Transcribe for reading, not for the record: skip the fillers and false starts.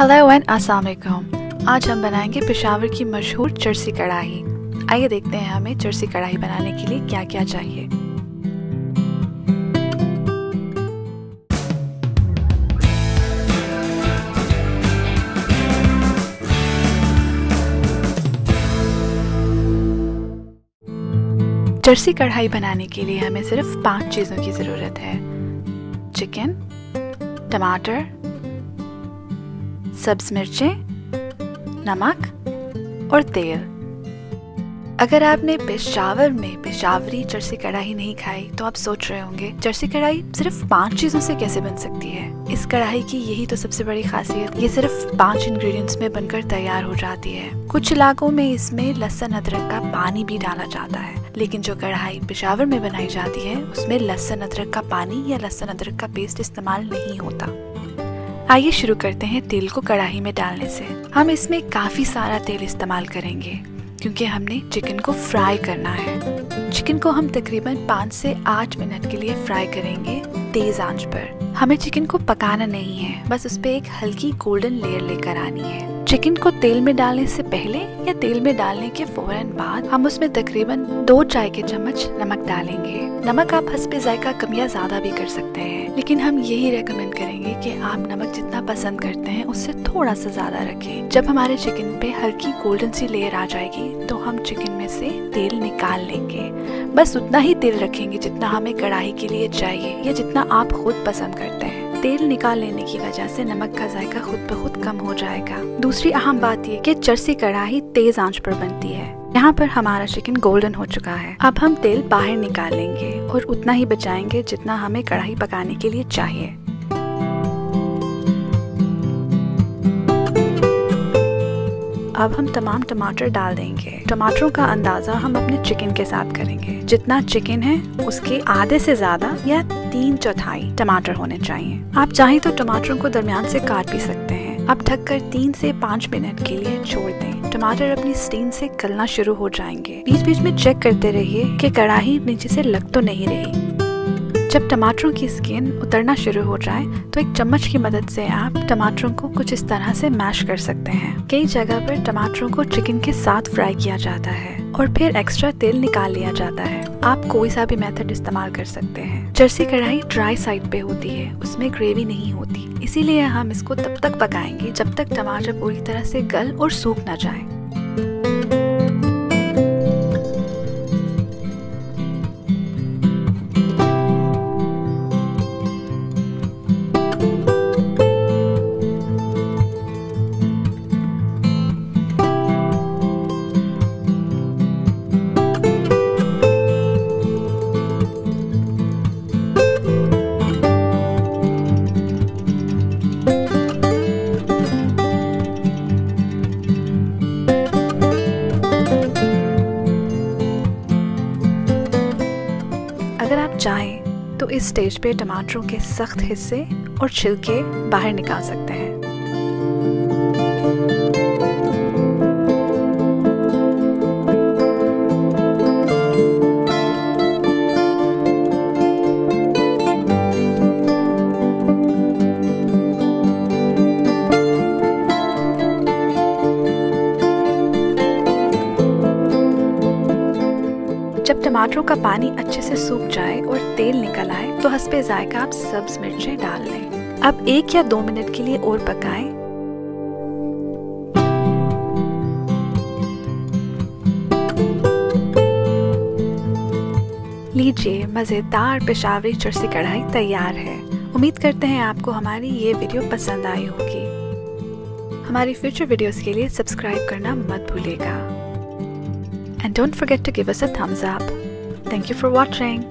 Hello and अस्सलाम वालेकुम। आज हम बनाएंगे पेशावर की मशहूर चरसी कढ़ाई। आइए देखते हैं हमें चरसी कढ़ाई बनाने के लिए क्या क्या चाहिए। चरसी कढ़ाई बनाने के लिए हमें सिर्फ 5 चीज़ों की ज़रूरत है। चिकन, टमाटर, सब्ज मिर्चें, नमक और तेल। अगर आपने पेशावर में पेशावरी चरसी कढ़ाई नहीं खाई तो आप सोच रहे होंगे चरसी कढ़ाई सिर्फ 5 चीज़ों से कैसे बन सकती है। इस कढ़ाई की यही तो सबसे बड़ी खासियत, ये सिर्फ 5 इंग्रेडिएंट्स में बनकर तैयार हो जाती है। कुछ इलाकों में इसमें लहसुन अदरक का पानी भी डाला जाता है, लेकिन जो कढ़ाई पेशावर में बनाई जाती है उसमें लहसुन अदरक का पानी या लहसुन अदरक का पेस्ट इस्तेमाल नहीं होता। आइए शुरू करते हैं तेल को कढ़ाई में डालने से। हम इसमें काफ़ी सारा तेल इस्तेमाल करेंगे क्योंकि हमने चिकन को फ्राई करना है। चिकन को हम तकरीबन 5 से 8 मिनट के लिए फ्राई करेंगे तेज आंच पर। हमें चिकन को पकाना नहीं है, बस उस पर एक हल्की गोल्डन लेयर लेकर आनी है। चिकन को तेल में डालने से पहले या तेल में डालने के फौरन बाद हम उसमें तकरीबन 2 चाय के चम्मच नमक डालेंगे। नमक आप हस्बे जायका कम या ज्यादा भी कर सकते हैं, लेकिन हम यही रेकमेंड करेंगे कि आप नमक जितना पसंद करते हैं उससे थोड़ा सा ज्यादा रखें। जब हमारे चिकन पे हल्की गोल्डन सी लेयर आ जाएगी तो हम चिकन में से तेल निकाल लेंगे। बस उतना ही तेल रखेंगे जितना हमें कढ़ाई के लिए चाहिए या जितना आप खुद पसंद करते हैं। तेल निकाल लेने की वजह से नमक का जायका खुद ब खुद कम हो जाएगा। दूसरी अहम बात ये कि चरसी कढ़ाई तेज आंच पर बनती है। यहाँ पर हमारा चिकन गोल्डन हो चुका है। अब हम तेल बाहर निकाल लेंगे और उतना ही बचाएंगे जितना हमें कढ़ाई पकाने के लिए चाहिए। अब हम तमाम टमाटर डाल देंगे। टमाटरों का अंदाजा हम अपने चिकन के साथ करेंगे। जितना चिकन है उसके आधे से ज्यादा या 3/4 टमाटर होने चाहिए। आप चाहें तो टमाटरों को दरमियान से काट भी सकते हैं। अब ढककर 3 से 5 मिनट के लिए छोड़ दें। टमाटर अपनी स्टीम से गलना शुरू हो जाएंगे। बीच बीच में चेक करते रहिए कि कढ़ाई नीचे से लग तो नहीं रही। जब टमाटरों की स्किन उतरना शुरू हो जाए तो एक चम्मच की मदद से आप टमाटरों को कुछ इस तरह से मैश कर सकते हैं। कई जगह पर टमाटरों को चिकन के साथ फ्राई किया जाता है और फिर एक्स्ट्रा तेल निकाल लिया जाता है। आप कोई सा भी मेथड इस्तेमाल कर सकते हैं। चरसी कढ़ाई ड्राई साइड पे होती है, उसमें ग्रेवी नहीं होती, इसीलिए हम इसको तब तक पकाएंगे जब तक टमाटर पूरी तरह से गल और सूख न जाए। अगर आप चाहें तो इस स्टेज पे टमाटरों के सख्त हिस्से और छिलके बाहर निकाल सकते हैं। जब टमाटरों का पानी अच्छे से सूख जाए और तेल निकल आए तो हस्बे जायका आप सब्ज मिर्चें डाल लें। अब 1 या 2 मिनट के लिए और पकाएं। लीजिए, मजेदार पेशावरी चरसी कढ़ाई तैयार है। उम्मीद करते हैं आपको हमारी ये वीडियो पसंद आई होगी। हमारी फ्यूचर वीडियोस के लिए सब्सक्राइब करना मत भूलिएगा। And don't forget to give us a thumbs up. Thank you for watching.